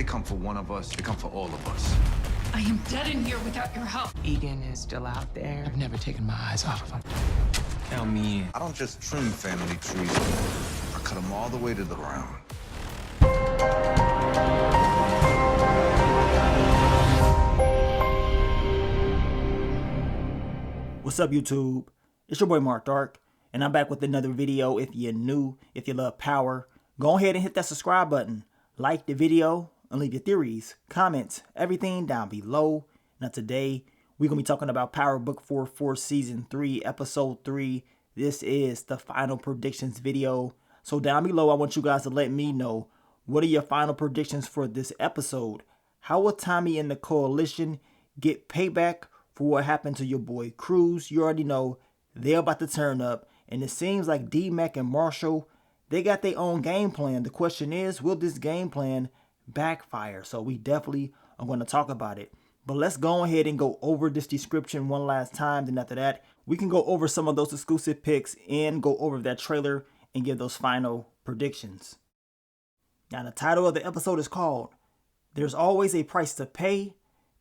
They come for one of us. They come for all of us. I am dead in here without your help. Egan is still out there. I've never taken my eyes off of him. Count me in. I don't just trim family trees. I cut them all the way to the ground. What's up, YouTube? It's your boy Mark Dark, and I'm back with another video. If you're new, if you love power, go ahead and hit that subscribe button, like the video, and leave your theories, comments, everything down below. Now today, we're going to be talking about Power Book 4 for Season 3, Episode 3. This is the final predictions video. So down below, I want you guys to let me know, what are your final predictions for this episode? How will Tommy and the Coalition get payback for what happened to your boy Cruz? You already know they're about to turn up, and it seems like D-Mac and Marshall, they got their own game plan. The question is, will this game plan backfire? So we definitely are going to talk about it. But let's go ahead and go over this description one last time. Then after that, we can go over some of those exclusive picks and go over that trailer and give those final predictions. Now the title of the episode is called There's Always a Price to Pay.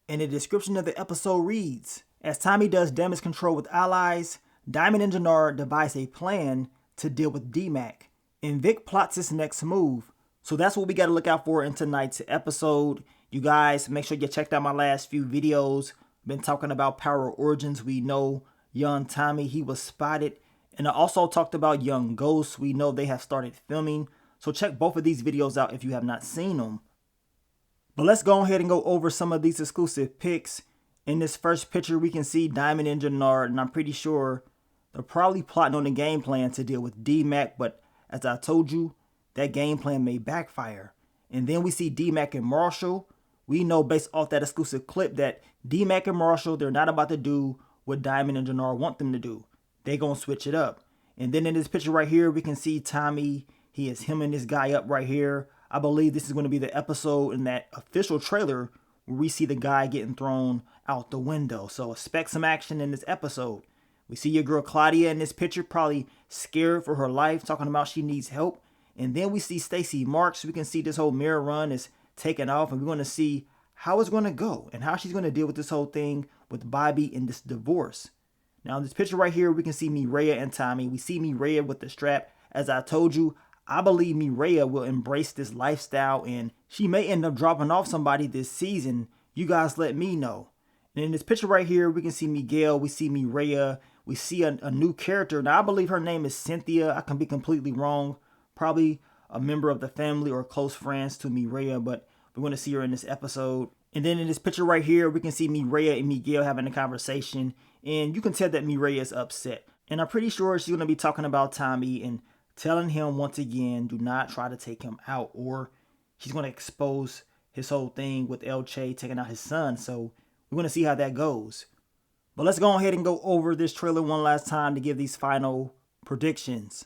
And the description of the episode reads, as Tommy does damage control with allies, Diamond and Jannard devise a plan to deal with D-Mac, and Vic plots his next move. So that's what we got to look out for in tonight's episode. You guys, make sure you checked out my last few videos. Been talking about Power Origins. We know young Tommy, he was spotted. And I also talked about young Ghost. We know they have started filming. So check both of these videos out if you have not seen them. But let's go ahead and go over some of these exclusive picks. In this first picture, we can see Diamond and Jannard, and I'm pretty sure they're probably plotting on a game plan to deal with D-Mac, but as I told you, that game plan may backfire. And then we see D-Mac and Marshall. We know based off that exclusive clip that D-Mac and Marshall, they're not about to do what Diamond and Jannard want them to do. They're going to switch it up. And then in this picture right here, we can see Tommy. He is hemming this guy up right here. I believe this is going to be the episode in that official trailer where we see the guy getting thrown out the window. So expect some action in this episode. We see your girl Claudia in this picture, probably scared for her life, talking about she needs help. And then we see Stacy Marks. We can see this whole mirror run is taking off, and we're going to see how it's going to go and how she's going to deal with this whole thing with Bobby and this divorce. Now in this picture right here, we can see Mireya and Tommy. We see Mireya with the strap. As I told you, I believe Mireya will embrace this lifestyle, and she may end up dropping off somebody this season. You guys let me know. And in this picture right here, we can see Miguel. We see Mireya. We see a new character. Now, I believe her name is Cynthia. I can be completely wrong. Probably a member of the family or close friends to Mireya, but we're going to see her in this episode. And then in this picture right here, we can see Mireya and Miguel having a conversation, and you can tell that Mireya is upset. And I'm pretty sure she's going to be talking about Tommy and telling him once again, do not try to take him out, or she's going to expose his whole thing with El Che taking out his son. So we're going to see how that goes. But let's go ahead and go over this trailer one last time to give these final predictions.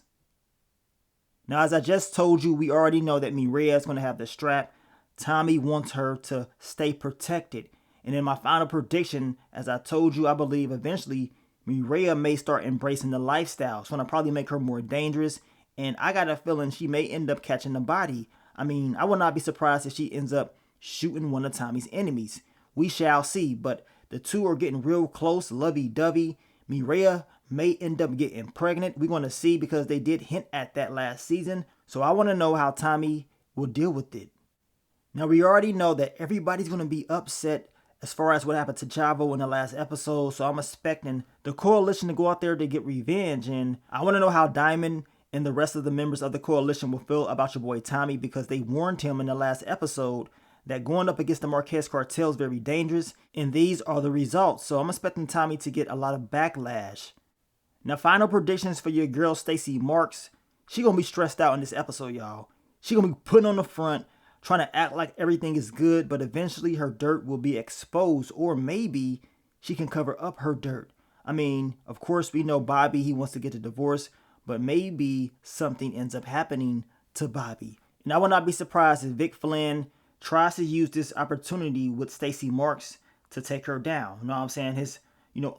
Now, as I just told you, we already know that Mireya is going to have the strap. Tommy wants her to stay protected. And in my final prediction, as I told you, I believe eventually Mireya may start embracing the lifestyle. It's going to probably make her more dangerous. And I got a feeling she may end up catching the body. I mean, I would not be surprised if she ends up shooting one of Tommy's enemies. We shall see. But the two are getting real close, lovey-dovey. Mireya may end up getting pregnant. We're going to see, because they did hint at that last season. So I want to know how Tommy will deal with it. Now, we already know that everybody's going to be upset as far as what happened to Chavo in the last episode. So I'm expecting the Coalition to go out there to get revenge. And I want to know how Diamond and the rest of the members of the Coalition will feel about your boy Tommy, because they warned him in the last episode that going up against the Marquez cartel is very dangerous, and these are the results. So I'm expecting Tommy to get a lot of backlash. Now, final predictions for your girl Stacy Marks. She gonna be stressed out in this episode, y'all. She gonna be putting on the front, trying to act like everything is good, but eventually her dirt will be exposed, or maybe she can cover up her dirt. I mean, of course, we know Bobby, he wants to get a divorce, but maybe something ends up happening to Bobby. And I would not be surprised if Vic Flynn tries to use this opportunity with Stacy Marks to take her down. You know what I'm saying? His,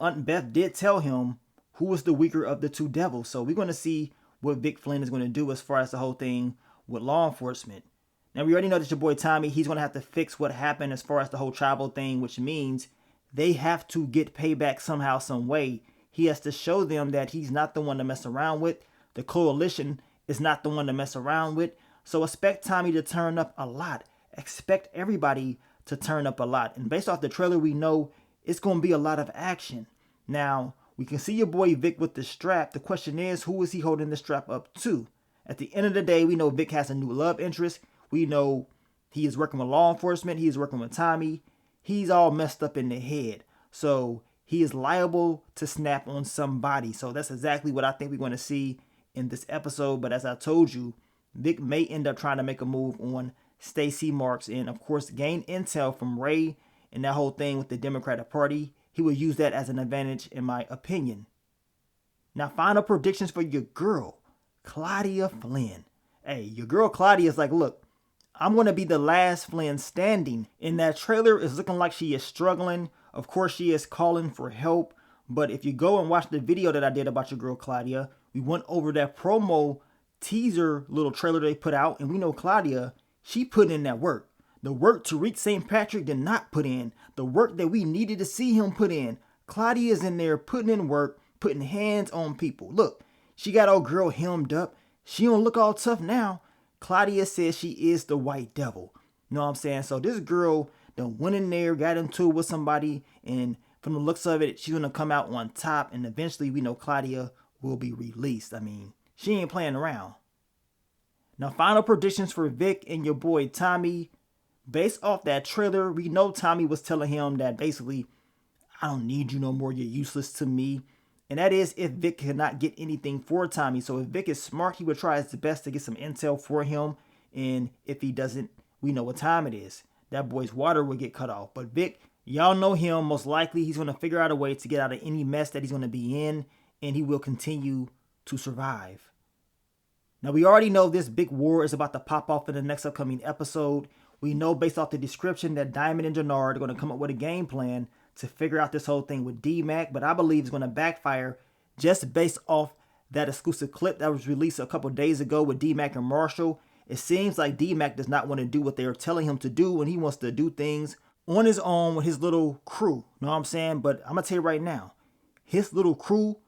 Aunt Beth did tell him who was the weaker of the two devils. So we're going to see what Vic Flynn is going to do as far as the whole thing with law enforcement. Now, we already know that your boy Tommy, he's going to have to fix what happened as far as the whole tribal thing, which means they have to get payback somehow, some way. He has to show them that he's not the one to mess around with. The coalition is not the one to mess around with. So expect Tommy to turn up a lot. Expect everybody to turn up a lot. And based off the trailer, we know it's going to be a lot of action. Now, we can see your boy Vic with the strap. The question is, who is he holding the strap up to? At the end of the day, we know Vic has a new love interest. We know he is working with law enforcement. He is working with Tommy. He's all messed up in the head. So he is liable to snap on somebody. So that's exactly what I think we're going to see in this episode. But as I told you, Vic may end up trying to make a move on Stacy Marks and, of course, gain intel from Ray and that whole thing with the Democratic Party. He will use that as an advantage, in my opinion. Now, final predictions for your girl, Claudia Flynn. Hey, your girl Claudia is like, look, I'm going to be the last Flynn standing. In that trailer, it's looking like she is struggling. Of course, she is calling for help. But if you go and watch the video that I did about your girl Claudia, we went over that promo teaser little trailer they put out. And we know Claudia, she put in that work. The work Tariq St. Patrick did not put in. The work that we needed to see him put in. Claudia is in there putting in work, putting hands on people. Look, she got old girl hemmed up. She don't look all tough now. Claudia says she is the white devil. You know what I'm saying? So this girl done went in there, got into it with somebody, and from the looks of it, she's going to come out on top, and eventually we know Claudia will be released. I mean, she ain't playing around. Now, final predictions for Vic and your boy Tommy. Based off that trailer, we know Tommy was telling him that basically, I don't need you no more, you're useless to me. And that is if Vic cannot get anything for Tommy. So if Vic is smart, he would try his best to get some intel for him. And if he doesn't, we know what time it is. That boy's water will get cut off. But Vic, y'all know him. Most likely he's going to figure out a way to get out of any mess that he's going to be in. And he will continue to survive. Now, we already know this big war is about to pop off in the next upcoming episode. We know based off the description that Diamond and Jannard are going to come up with a game plan to figure out this whole thing with D-Mac, but I believe it's going to backfire just based off that exclusive clip that was released a couple days ago with D-Mac and Marshall. It seems like D-Mac does not want to do what they are telling him to do, and he wants to do things on his own with his little crew. You know what I'm saying? But I'm going to tell you right now, his little crew,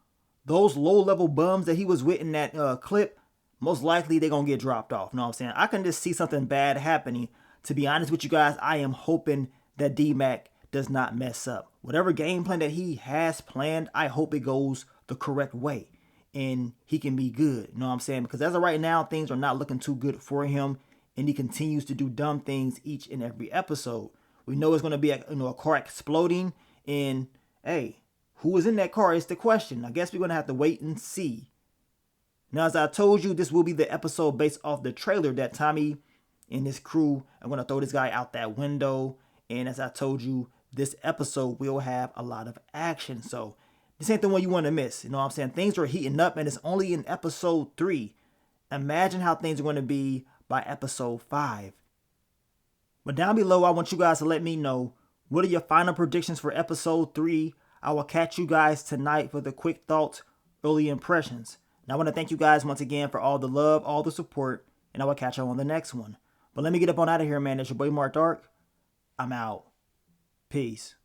those low-level bums that he was with in that clip, most likely they're going to get dropped off. You know what I'm saying? I can just see something bad happening. To be honest with you guys, I am hoping that D-Mac does not mess up. Whatever game plan that he has planned, I hope it goes the correct way and he can be good. You know what I'm saying? Because as of right now, things are not looking too good for him, and he continues to do dumb things each and every episode. We know it's going to be a car exploding, and hey, who was in that car is the question. I guess we're going to have to wait and see. Now, as I told you, this will be the episode based off the trailer that Tommy and his crew are going to throw this guy out that window. And as I told you, this episode will have a lot of action. So this ain't the one you want to miss. You know what I'm saying? Things are heating up, and it's only in episode 3. Imagine how things are going to be by episode 5. But down below, I want you guys to let me know, what are your final predictions for episode 3? I will catch you guys tonight for the quick thoughts, early impressions. And I want to thank you guys once again for all the love, all the support, and I will catch you on the next one. But let me get up on out of here, man. It's your boy Mark Dark. I'm out. Peace.